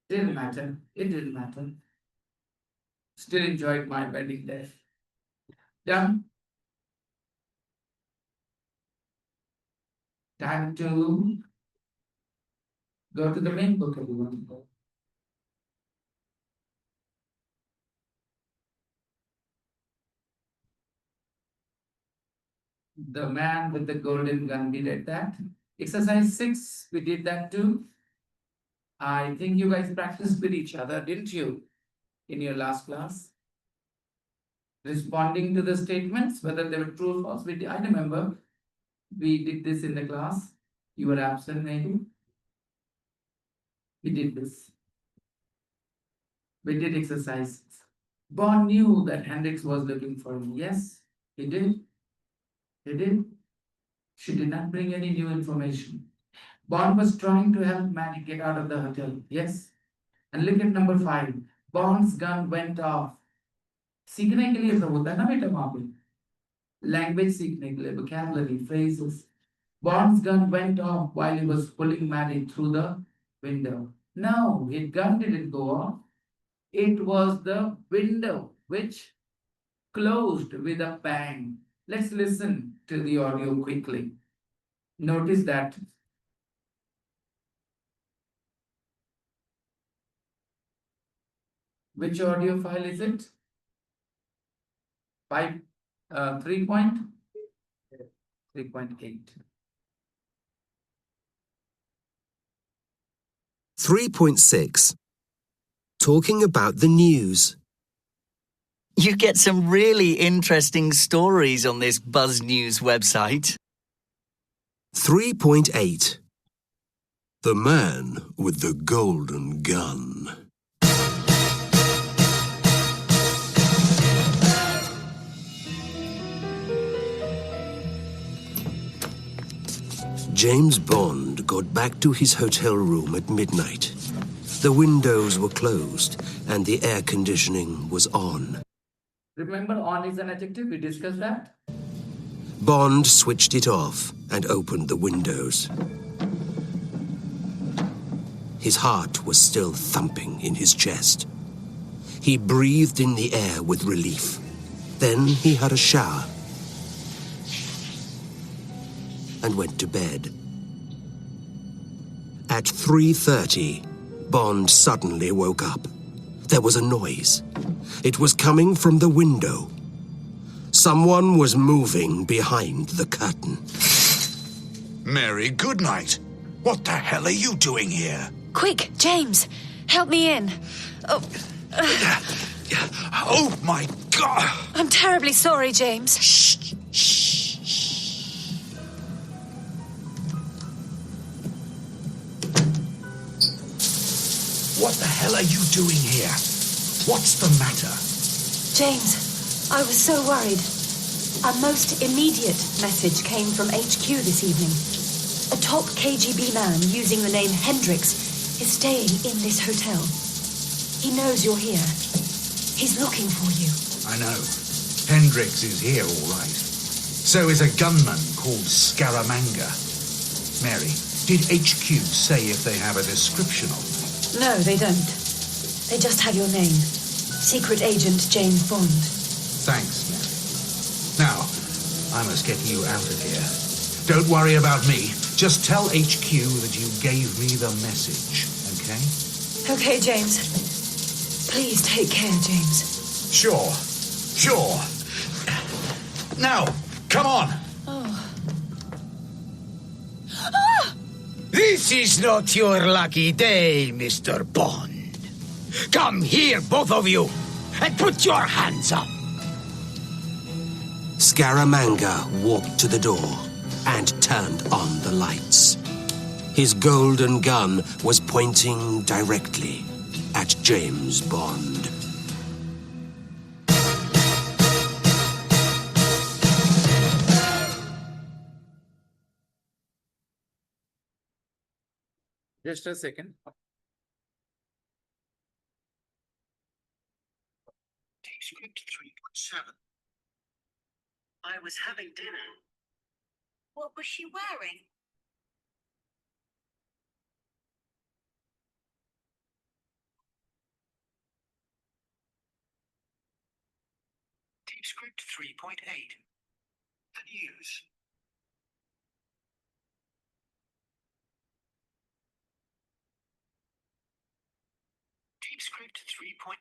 didn't matter. It didn't matter. Still enjoyed my wedding day. Done? Time to go to the main book, everyone. The man with the golden gun, we did that. Exercise 6, we did that too. I think you guys practiced with each other, didn't you, in your last class? Responding to the statements, whether they were true or false. I remember we did this in the class. You were absent, maybe. We did this. We did exercise. Bond knew that Hendrix was looking for him. Yes, he did. He did. She did not bring any new information. Bond was trying to help Maddie get out of the hotel. Yes. And look at number 5. Bond's gun went off. सीखने के लिए तो होता है ना बेटा वहां पे लैंग्वेज सीखने के लिए vocabulary phrases. Bond's gun went off while he was pulling Maddie through the window. No, his gun didn't go off. It was the window which closed with a bang. Let's listen to the audio quickly. Notice that which audio file is it? 3.8. 3.6. Talking about the news. You get some really interesting stories on this Buzz News website. 3.8. The man with the golden gun. James Bond got back to his hotel room at midnight. The windows were closed and the air conditioning was on. Remember, on is an adjective, we discussed that. Bond switched it off and opened the windows. His heart was still thumping in his chest. He breathed in the air with relief. Then he had a shower and went to bed. At 3:30, Bond suddenly woke up. There was a noise. It was coming from the window. Someone was moving behind the curtain. Mary, good night. What the hell are you doing here? Quick, James, help me in. Oh, Oh, my God! I'm terribly sorry, James. Shh, shh. What the hell are you doing here? What's the matter? James, I was so worried. A most immediate message came from HQ this evening. A top KGB man using the name Hendrix is staying in this hotel. He knows you're here. He's looking for you. I know. Hendrix is here, all right. So is a gunman called Scaramanga. Mary, did HQ say if they have a description of me? No, they don't. They just have your name. Secret Agent James Bond. Thanks, Mary. Now, I must get you out of here. Don't worry about me. Just tell HQ that you gave me the message, okay? Okay, James. Please take care, James. Sure. Now, come on. This is not your lucky day, Mr. Bond. Come here, both of you, and put your hands up. Scaramanga walked to the door and turned on the lights. His golden gun was pointing directly at James Bond. Just a second. Script 3.7. I was having dinner. What was she wearing? Script 3.8. The news. Script 3.9.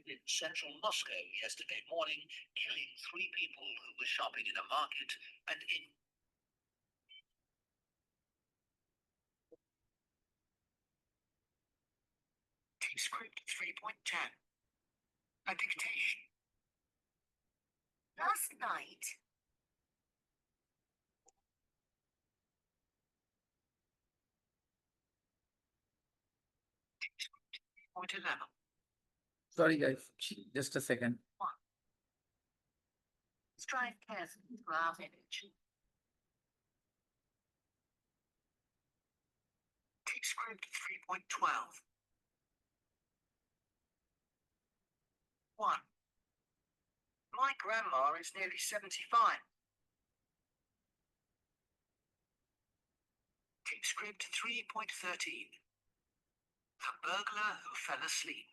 In central Moscow yesterday morning, killing 3 people who were shopping in a market and in Script 3.10. A dictation. Last night, Point 11. Sorry, guys, just a second. strive carefully throughout image. Script 3.12. 1. My grandma is nearly 75. Script 3.13. The burglar who fell asleep.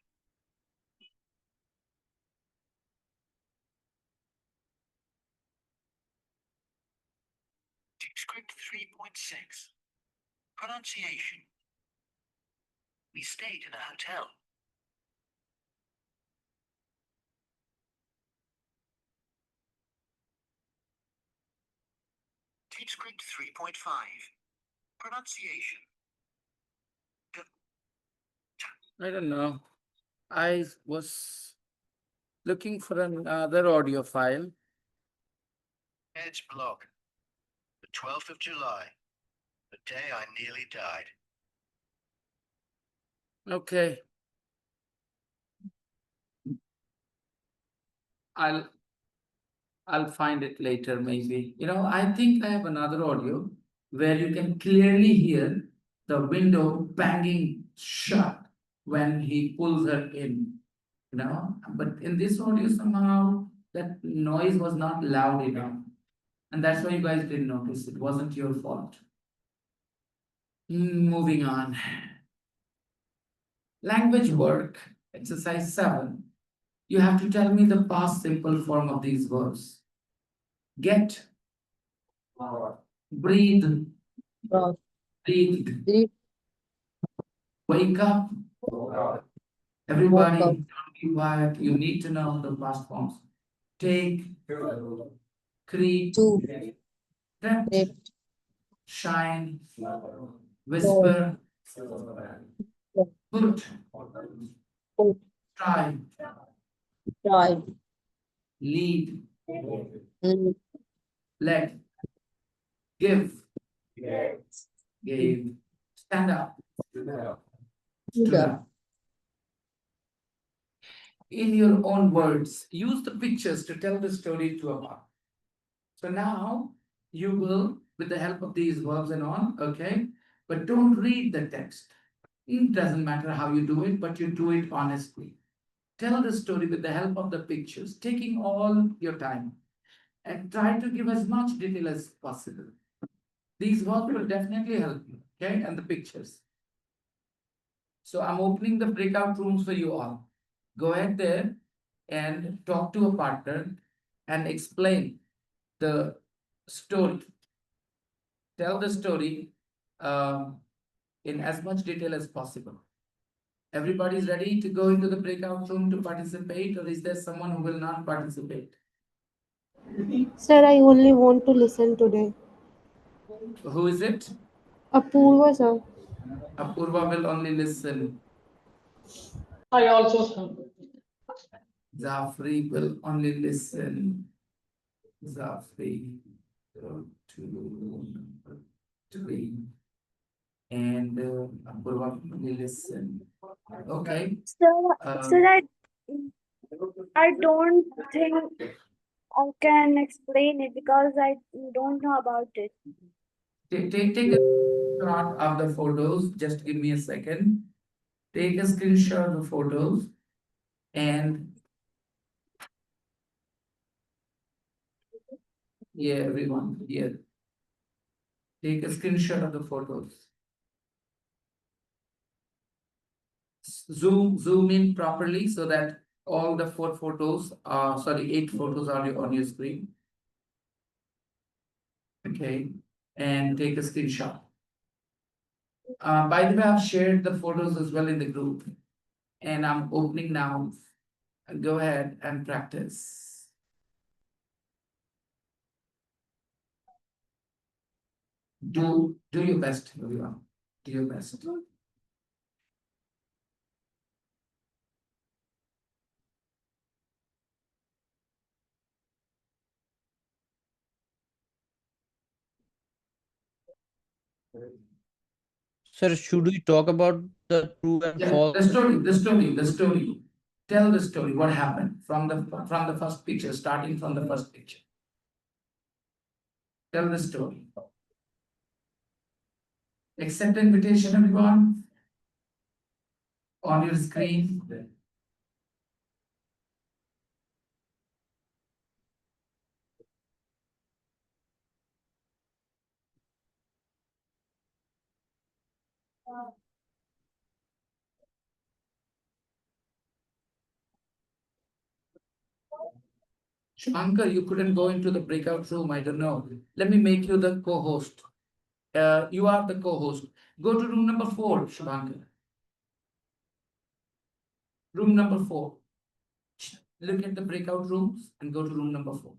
Script 3.6. Pronunciation. We stayed in a hotel. Script 3.5. Pronunciation. I don't know. I was looking for another audio file. Ed's blog. The 12th of July. The day I nearly died. Okay. I'll find it later, maybe. I think I have another audio where you can clearly hear the window banging shut when he pulls her in. But in this audio, somehow that noise was not loud enough. And that's why you guys didn't notice. It wasn't your fault. Moving on. Language work, exercise 7. You have to tell me the past simple form of these verbs. Get, breathe, breathed, wake up. Everybody, don't be quiet. You need to know the past forms. Take, creep, crept, shine, whisper, put, try, lead, let, give, gave, stand up, stood up. In your own words, use the pictures to tell the story to a part. So now you will, with the help of these verbs and on, okay, but don't read the text. It doesn't matter how you do it, but you do it honestly. Tell the story with the help of the pictures, taking all your time, and try to give as much detail as possible. These verbs will definitely help you, okay, and the pictures. So I'm opening the breakout rooms for you all. Go ahead there and talk to a partner and explain the story. Tell the story in as much detail as possible. Everybody's ready to go into the breakout room to participate, or is there someone who will not participate? Sir, I only want to listen today. Who is it? Apurva, sir. Apurva will only listen. I also. Zafri will only listen. Zafri, go to number 3. And Apurva will only listen. Okay. Sir, I don't think I can explain it because I don't know about it. Take a screenshot of the photos. Just give me a second. Take a screenshot of the photos and everyone here. Take a screenshot of the photos. Zoom in properly so that all the 8 photos are on your screen. Okay, and take a screenshot. By the way, I've shared the photos as well in the group, and I'm opening now. Go ahead and practice. Do your best, everyone. Do your best. Sir, should we talk about the true and Yeah, false? the story. Tell the story. What happened from the first picture, starting from the first picture. Tell the story. Accept invitation, everyone. On your screen. Shankar, you couldn't go into the breakout room. I don't know. Let me make you the co-host. You are the co-host. Go to room number 4, Shankar. Room number 4. Look at the breakout rooms and go to room number 4.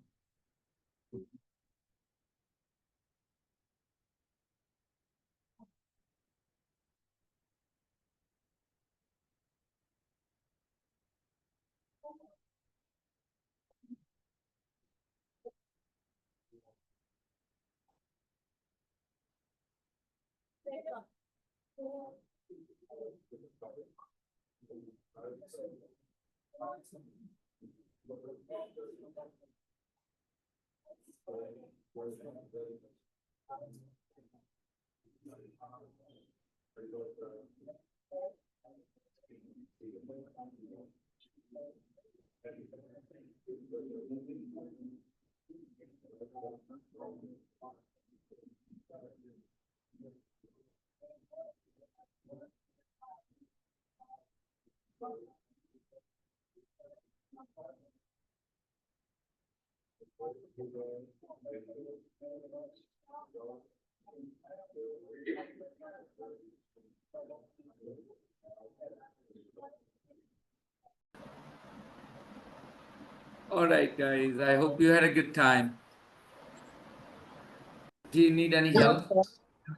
All right, guys. I hope you had a good time. Do you need any help?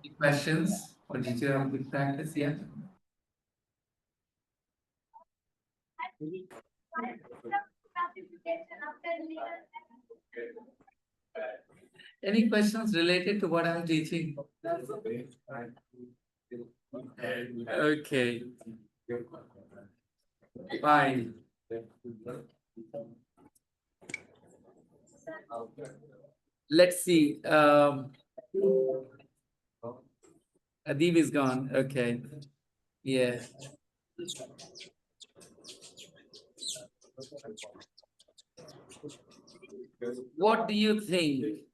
Any questions? Or did you have a good practice? Yeah. Any questions related to what I'm teaching? Okay. Fine. Let's see. Adib is gone. Okay. Yeah. What do you think?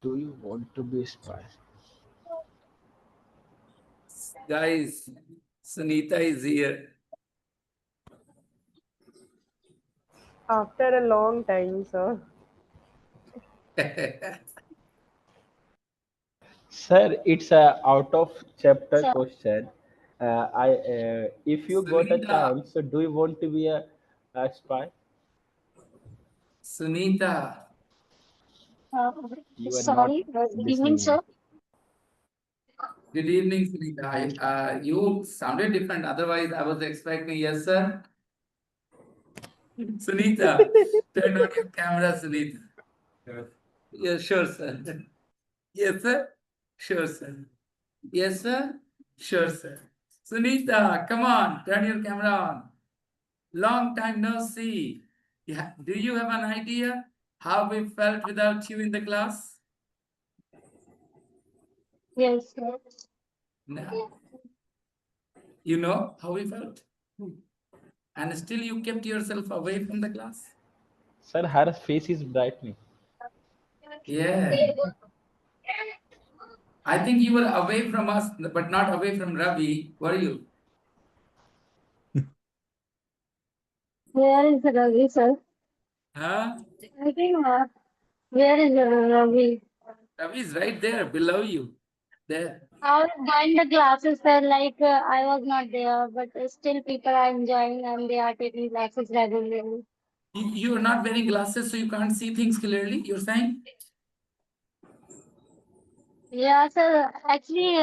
Do you want to be a spy? Guys, Sunita is here. After a long time, sir. Sir, it's a out of chapter question. If you got a Sunita, chance, so do you want to be a spy? Sunita. You are not listening me. Good evening, Sunita. You sounded different. Otherwise, I was expecting, yes, sir. Sunita, turn on your camera, Sunita. Yes, sure, sir. Yes, sir. Sure, sir. Yes, sir. Sure, sir. Sunita, come on, turn your camera on. Long time no see. Yeah. Do you have an idea how we felt without you in the class? Yes, sir. No. You know how we felt? And still you kept yourself away from the class? Sir, her face is brightening. Yeah. I think you were away from us, but not away from Ravi, were you? Where is Ravi, sir? Huh? I think, where is Ravi? Ravi is right there below you. There. I was buying the classes where I was not there, but still people are enjoying and they are taking classes regularly. You are not wearing glasses, so you can't see things clearly, you're saying? Yeah, sir. Actually,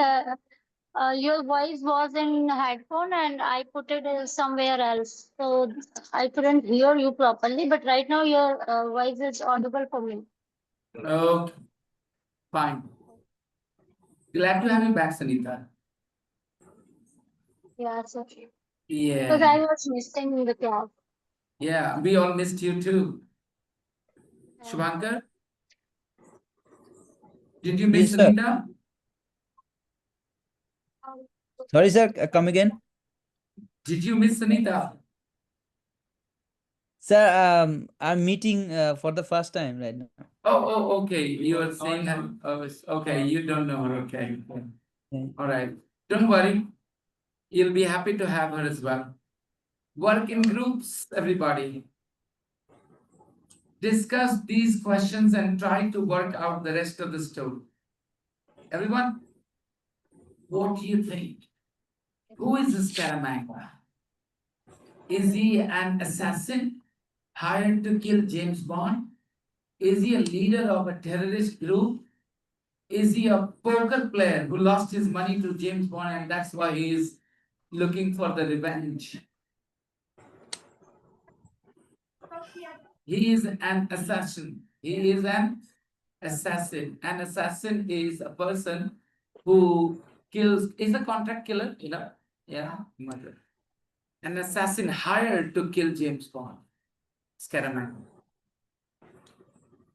your voice was in headphone and I put it somewhere else. So I couldn't hear you properly, but right now your voice is audible for me. Okay, fine. Glad to have you back, Sanita. Yeah, sir. Yeah. Because I was missing the class. Yeah, we all missed you too. Shubhankar, did you miss Yes, sir. Sanita? Sorry, sir. Come again. Did you miss Sanita? Sir, I'm meeting for the first time right now. Okay. You are saying that. Okay, you don't know her. Okay. Okay. All right. Don't worry. You'll be happy to have her as well. Work in groups, everybody. Discuss these questions and try to work out the rest of the story. Everyone, what do you think? Who is this Scaramanga? Is he an assassin hired to kill James Bond? Is he a leader of a terrorist group? Is he a poker player who lost his money to James Bond and that's why he is looking for the revenge? He is an assassin. He is an assassin. An assassin is a person who kills, is a contract killer, you know? Yeah, murder. An assassin hired to kill James Bond. Scaramanga.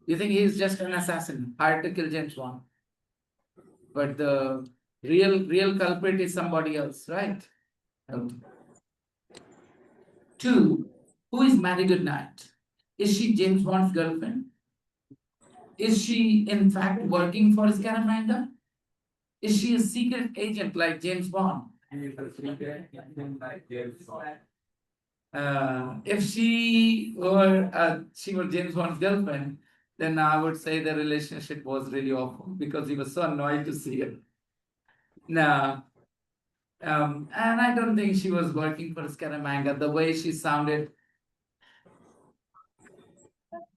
You think he's just an assassin hired to kill James Bond? But the real culprit is somebody else, right? Okay. 2. Who is Mary Goodnight? Is she James Bond's girlfriend? Is she in fact working for Scaramanga? Is she a secret agent like James Bond? If she were James Bond's girlfriend, then I would say the relationship was really awful because he was so annoyed to see her. No. And I don't think she was working for Scaramanga. The way she sounded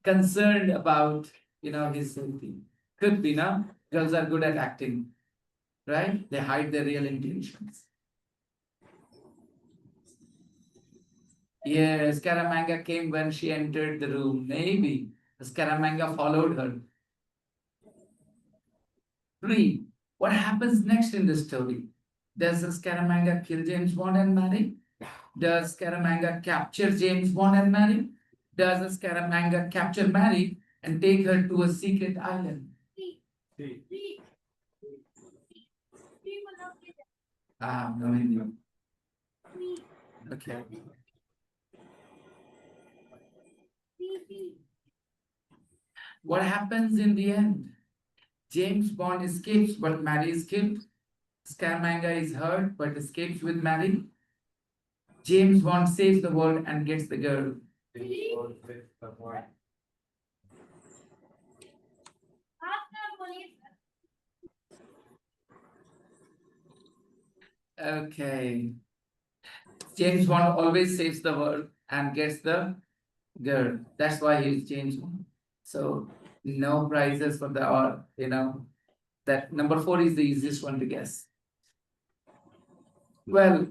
concerned about, his safety. Could be, no? Girls are good at acting, right? They hide their real intentions. Yes, Scaramanga came when she entered the room. Maybe Scaramanga followed her. 3. What happens next in the story? Does Scaramanga kill James Bond and marry? Does Scaramanga capture James Bond and marry? Does Scaramanga capture Mary and take her to a secret island? No idea. Okay. What happens in the end? James Bond escapes, but Mary is killed. Scaramanga is hurt, but escapes with Mary. James Bond saves the world and gets the girl. Okay. James Bond always saves the world and gets the girl. That's why he's James Bond. So no prizes for the or that number 4 is the easiest one to guess. Well,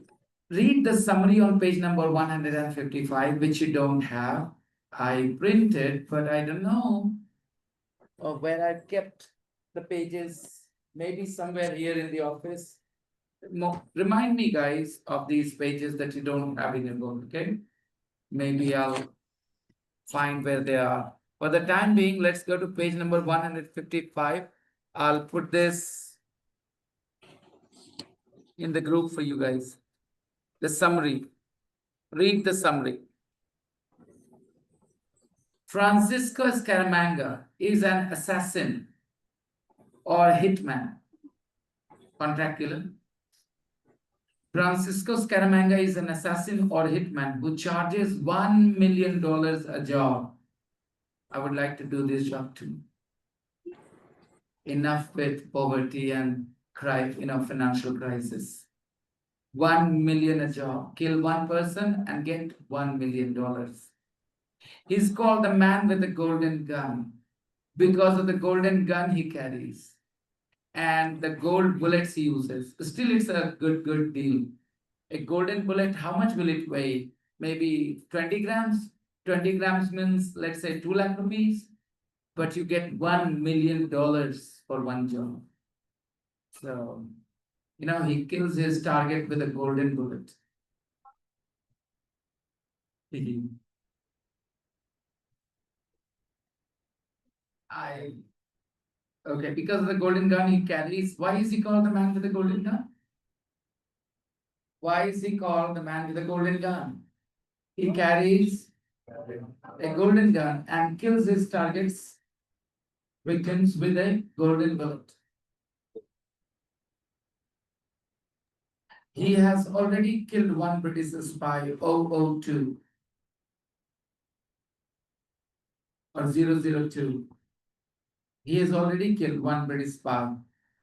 read the summary on page number 155, which you don't have. I printed, but I don't know where I kept the pages. Maybe somewhere here in the office. Remind me, guys, of these pages that you don't have in your book, okay? Maybe I'll find where they are. For the time being, let's go to page number 155. I'll put this in the group for you guys. The summary. Read the summary. Francisco Scaramanga is an assassin or hitman, contract killer. Francisco Scaramanga is an assassin or hitman who charges $1 million a job. I would like to do this job too. Enough with poverty and financial crisis. 1 million a job. Kill one person and get $1 million. He's called the man with the golden gun because of the golden gun he carries and the gold bullets he uses. Still, it's a good deal. A golden bullet, how much will it weigh? Maybe 20 grams? 20 grams means, let's say, 2 lakh rupees, but you get $1 million for one job. So, he kills his target with a golden bullet. Okay, because of the golden gun he carries. Why is he called the man with the golden gun? Why is he called the man with the golden gun? He carries a golden gun and kills his targets, victims, with a golden bullet. He has already killed one British spy, 002 or 002. He has already killed one British spy.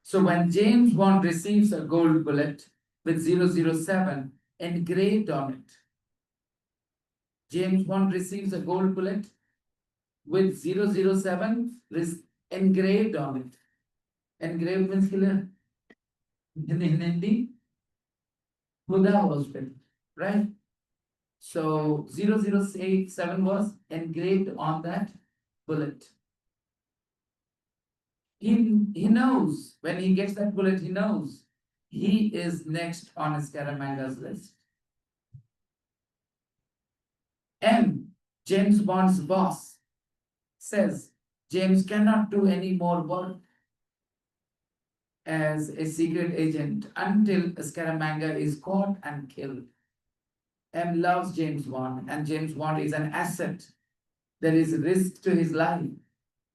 So when James Bond receives a gold bullet with 007 engraved on it, James Bond receives a gold bullet with 007 engraved on it. Engraved means clear. In Hindi, Huda was written, right? So 007 was engraved on that bullet. He knows when he gets that bullet, he knows he is next on Scaramanga's list. M, James Bond's boss, says James cannot do any more work as a secret agent until Scaramanga is caught and killed. M loves James Bond, and James Bond is an asset. There is risk to his life,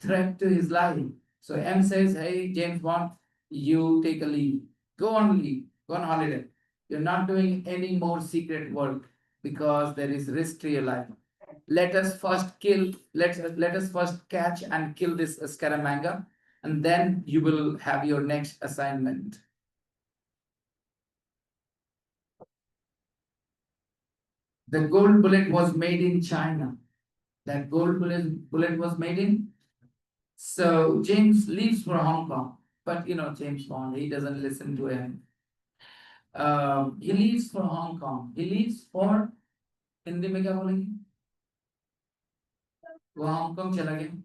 threat to his life. So M says, hey, James Bond, you take a leave. Go on leave, go on holiday. You're not doing any more secret work because there is risk to your life. Let us first catch and kill this Scaramanga, and then you will have your next assignment. The gold bullet was made in China. That gold bullet was made in. So James leaves for Hong Kong, but James Bond, he doesn't listen to him. He leaves for Hong Kong. He leaves for Hindi में क्या बोलेंगे? वो Hong Kong चला गया.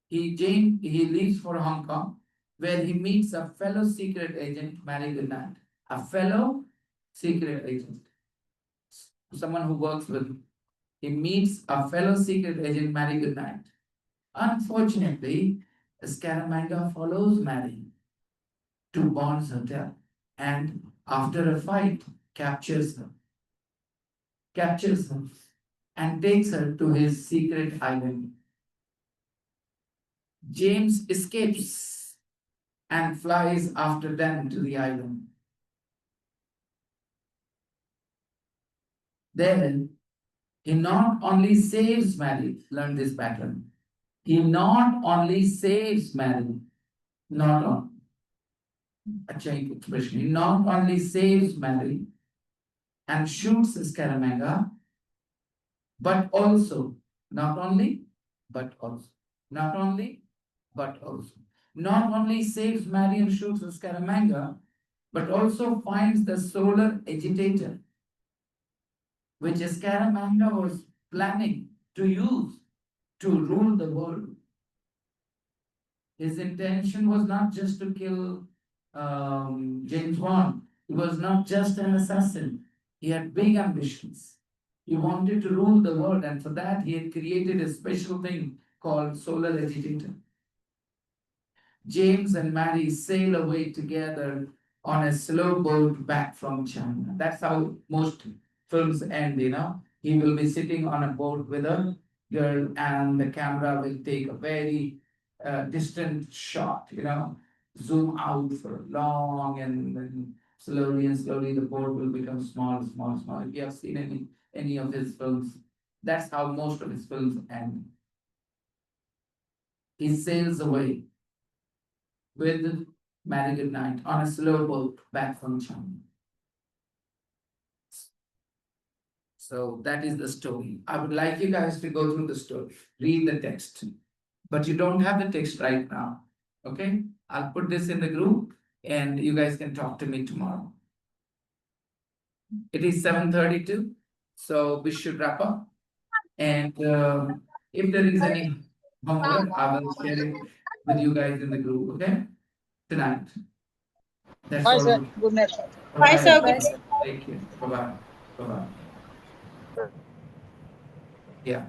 He leaves for Hong Kong, where he meets a fellow secret agent, Mary Goodnight. A fellow secret agent, someone who works with him. He meets a fellow secret agent, Mary Goodnight. Unfortunately, Scaramanga follows Mary to Bond's hotel and, after a fight, captures her and takes her to his secret island. James escapes and flies after them to the island. There, he not only saves Mary, learn this pattern. He not only saves Mary, not on. He not only saves Mary and shoots Scaramanga, but also, not only, but also. Not only, but also. Not only saves Mary and shoots Scaramanga, but also finds the solar agitator, which Scaramanga was planning to use to rule the world. His intention was not just to kill James Bond. He was not just an assassin. He had big ambitions. He wanted to rule the world, and for that he had created a special thing called solar agitator. James and Mary sail away together on a slow boat back from China. That's how most films end, He will be sitting on a boat with a girl, and the camera will take a very distant shot, zoom out for long, and then slowly the boat will become small. If you have seen any of his films, that's how most of his films end. He sails away. with Mary Goodnight on a slow boat back from China. So that is the story. I would like you guys to go through the story, read the text, but you don't have the text right now. Okay, I'll put this in the group and you guys can talk to me tomorrow. It is 7:32, so we should wrap up. And if there is any homework, I will share it with you guys in the group, okay? Tonight. That's Bye, all. sir. Good night. Bye, sir. bye. Take care. Bye-bye. Bye-bye. Yeah.